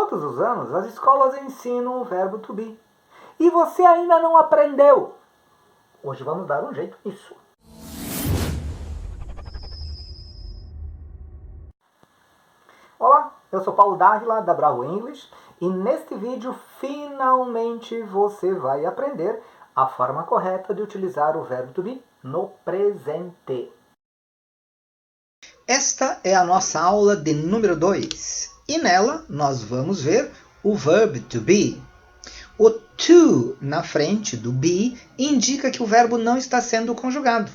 Todos os anos as escolas ensinam o verbo to be. E você ainda não aprendeu. Hoje vamos dar um jeito nisso. Olá, eu sou Paulo Dávila da Bravo English e neste vídeo finalmente você vai aprender a forma correta de utilizar o verbo to be no presente. Esta é a nossa aula de número 2 e nela nós vamos ver o verbo to be. O to na frente do be indica que o verbo não está sendo conjugado,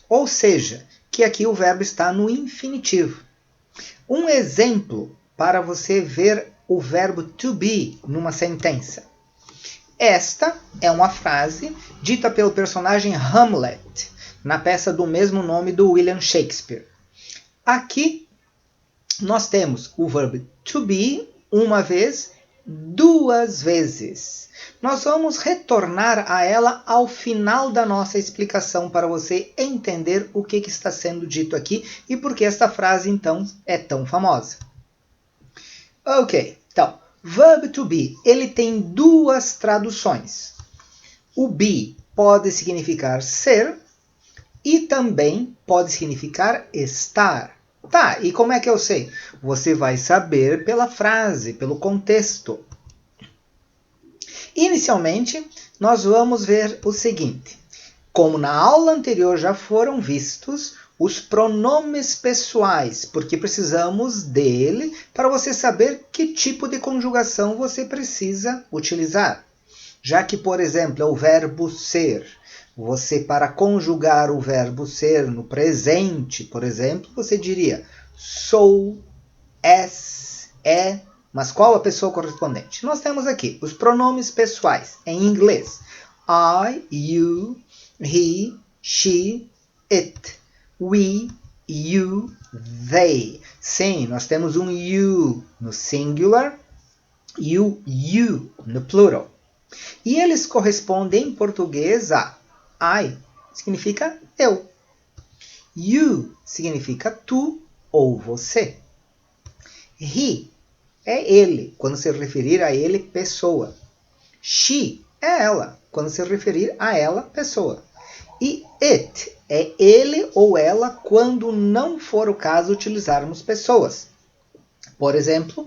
ou seja, que aqui o verbo está no infinitivo. Um exemplo para você ver o verbo to be numa sentença. Esta é uma frase dita pelo personagem Hamlet, na peça do mesmo nome do William Shakespeare. Aqui nós temos o verbo to be uma vez, duas vezes. Nós vamos retornar a ela ao final da nossa explicação para você entender o que está sendo dito aqui e por que esta frase, então, é tão famosa. Ok, então, verbo to be, ele tem duas traduções. O be pode significar ser e também pode significar estar. Tá, e como é que eu sei? Você vai saber pela frase, pelo contexto. Inicialmente, nós vamos ver o seguinte. Como na aula anterior já foram vistos os pronomes pessoais, porque precisamos dele para você saber que tipo de conjugação você precisa utilizar. Já que, por exemplo, é o verbo ser. Você, para conjugar o verbo ser no presente, por exemplo, você diria sou, és, é, mas qual a pessoa correspondente? Nós temos aqui os pronomes pessoais em inglês. I, you, he, she, it, we, you, they. Sim, nós temos um you no singular e o you no plural. E eles correspondem em português a I, significa eu. You significa tu ou você. He é ele, quando se referir a ele, pessoa. She é ela, quando se referir a ela, pessoa. E it é ele ou ela, quando não for o caso utilizarmos pessoas. Por exemplo,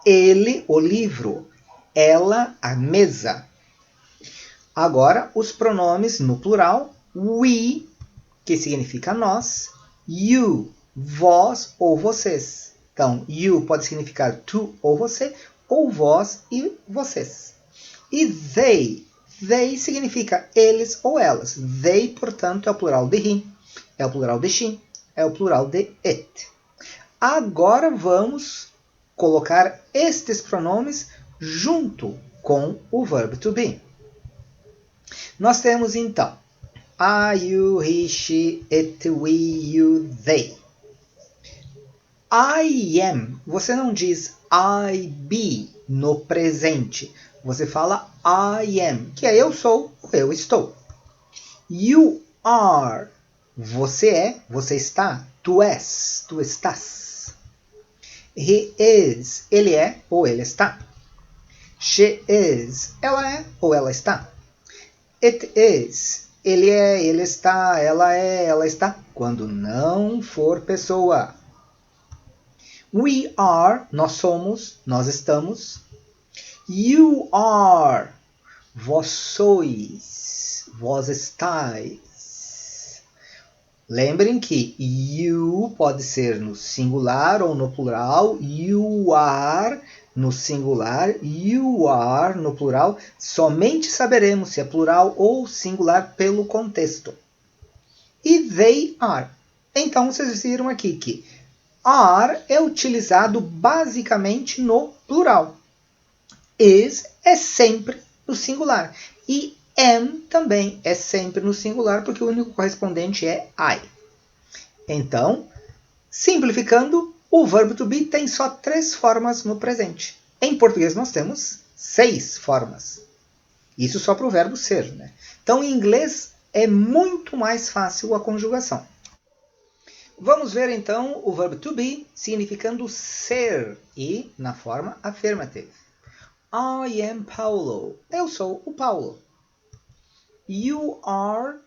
ele, o livro. Ela, a mesa. Agora, os pronomes no plural. We, que significa nós. You, vós ou vocês. Então, you pode significar tu ou você, ou vós e vocês. E they. They significa eles ou elas. They, portanto, é o plural de he, é o plural de she, é o plural de it. Agora vamos colocar estes pronomes junto com o verbo to be. Nós temos, então, I, you, he, she, it, we, you, they. I am. Você não diz I be no presente. Você fala I am, que é eu sou ou eu estou. You are. Você é, você está. Tu és, tu estás. He is. Ele é ou ele está. She is. Ela é ou ela está. It is. Ele é, ele está, ela é, ela está. Quando não for pessoa. We are, nós somos, nós estamos. You are, vós sois, vós estáis. Lembrem que you pode ser no singular ou no plural. You are no singular, you are no plural. Somente saberemos se é plural ou singular pelo contexto. E they are. Então, vocês viram aqui que are é utilizado basicamente no plural. Is é sempre no singular. E am também é sempre no singular, porque o único correspondente é I. Então, simplificando, o verbo to be tem só 3 formas no presente. Em português nós temos 6 formas. Isso só para o verbo ser, né? Então, em inglês é muito mais fácil a conjugação. Vamos ver então o verbo to be significando ser e na forma affirmative. I am Paulo. Eu sou o Paulo. You are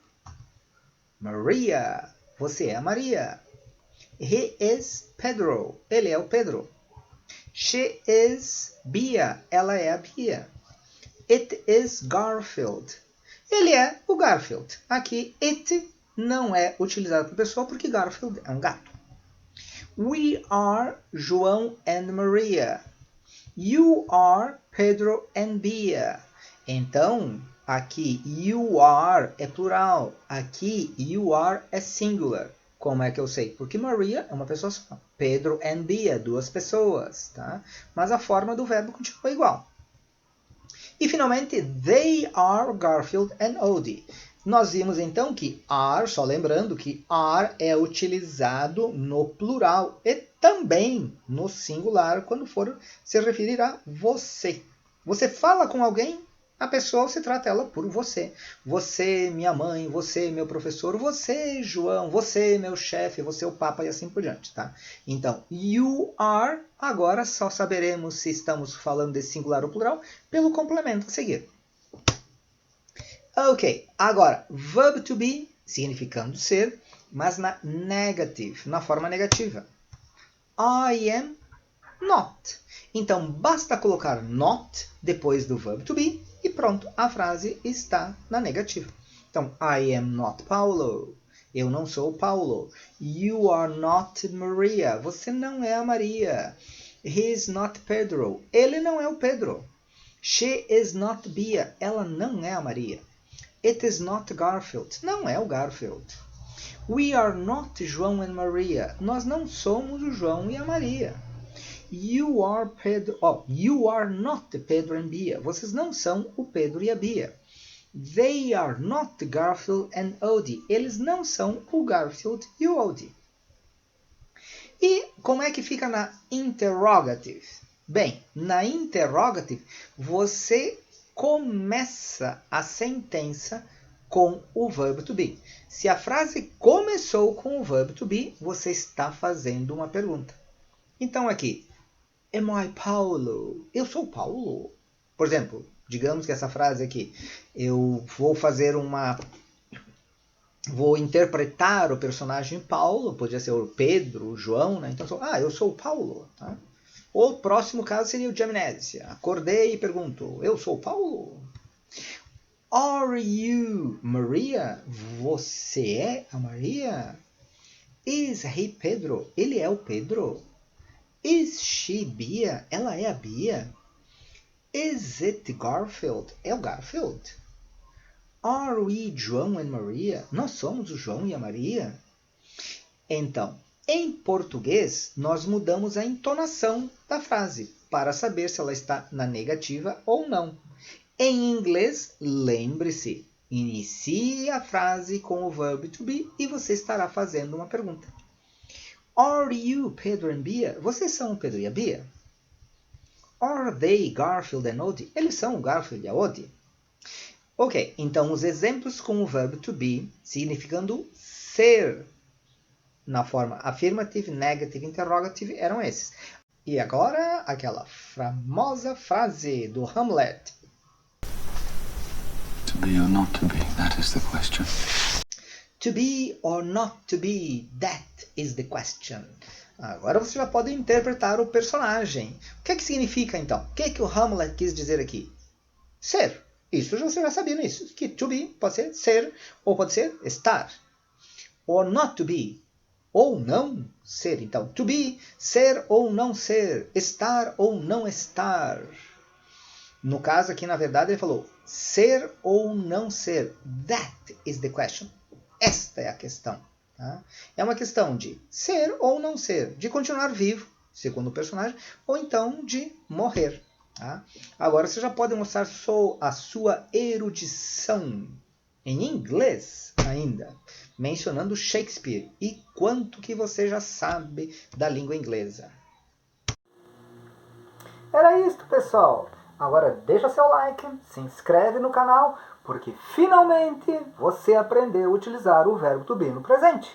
Maria. Você é a Maria. He is Pedro. Ele é o Pedro. She is Bia. Ela é a Bia. It is Garfield. Ele é o Garfield. Aqui, it não é utilizado para pessoa porque Garfield é um gato. We are João and Maria. You are Pedro and Bia. Então, aqui you are é plural. Aqui you are é singular. Como é que eu sei? Porque Maria é uma pessoa só. Pedro and Bia, duas pessoas. Tá? Mas a forma do verbo continua igual. E finalmente, they are Garfield and Odie. Nós vimos então que are, só lembrando que are é utilizado no plural e também no singular quando for se referir a você. Você fala com alguém, a pessoa você trata ela por você. Você, minha mãe, você, meu professor, você, João, você, meu chefe, você, o Papa e assim por diante. Tá? Então, you are, agora só saberemos se estamos falando de singular ou plural pelo complemento a seguir. Ok, agora, verb to be, significando ser, mas na negative, na forma negativa. I am not. Então, basta colocar not depois do verb to be e pronto, a frase está na negativa. Então, I am not Paulo. Eu não sou Paulo. You are not Maria. Você não é a Maria. He is not Pedro. Ele não é o Pedro. She is not Bia. Ela não é a Maria. It is not Garfield. Não é o Garfield. We are not João and Maria. Nós não somos o João e a Maria. You are Pedro. Oh, you are not Pedro and Bia. Vocês não são o Pedro e a Bia. They are not Garfield and Odie. Eles não são o Garfield e o Odie. E como é que fica na interrogative? Bem, na interrogative, você começa a sentença com o verbo to be. Se a frase começou com o verbo to be, você está fazendo uma pergunta. Então aqui, am I Paulo? Eu sou Paulo. Por exemplo, digamos que essa frase aqui, eu vou interpretar o personagem Paulo, podia ser o Pedro, o João, né? Então, eu sou o Paulo. Tá? O próximo caso seria o Gemini. Acordei e pergunto, eu sou o Paulo? Are you Maria? Você é a Maria? Is he Pedro? Ele é o Pedro? Is she Bia? Ela é a Bia? Is it Garfield? É o Garfield? Are we João and Maria? Nós somos o João e a Maria? Então, em português, nós mudamos a entonação da frase para saber se ela está na negativa ou não. Em inglês, lembre-se, inicie a frase com o verbo to be e você estará fazendo uma pergunta. Are you Pedro and Bia? Vocês são o Pedro e a Bia? Are they Garfield and Odie? Eles são o Garfield e a Odie? Ok, então os exemplos com o verbo to be, significando ser, na forma affirmative, negative, interrogative, eram esses. E agora, aquela famosa frase do Hamlet. To be or not to be, that is the question. To be or not to be, that is the question. Agora você já pode interpretar o personagem. O que significa, então? O que o Hamlet quis dizer aqui? Ser. Isso você já sabia nisso. Que to be pode ser, ou pode ser estar. Or not to be, ou não ser. Então, to be, ser ou não ser. Estar ou não estar. No caso aqui, na verdade, ele falou ser ou não ser. That is the question. Esta é a questão. Tá? É uma questão de ser ou não ser. De continuar vivo, segundo o personagem, ou então de morrer. Tá? Agora você já pode mostrar a sua erudição em inglês ainda, mencionando Shakespeare e quanto que você já sabe da língua inglesa. Era isso, pessoal. Agora deixa seu like, se inscreve no canal, porque finalmente você aprendeu a utilizar o verbo to be no presente.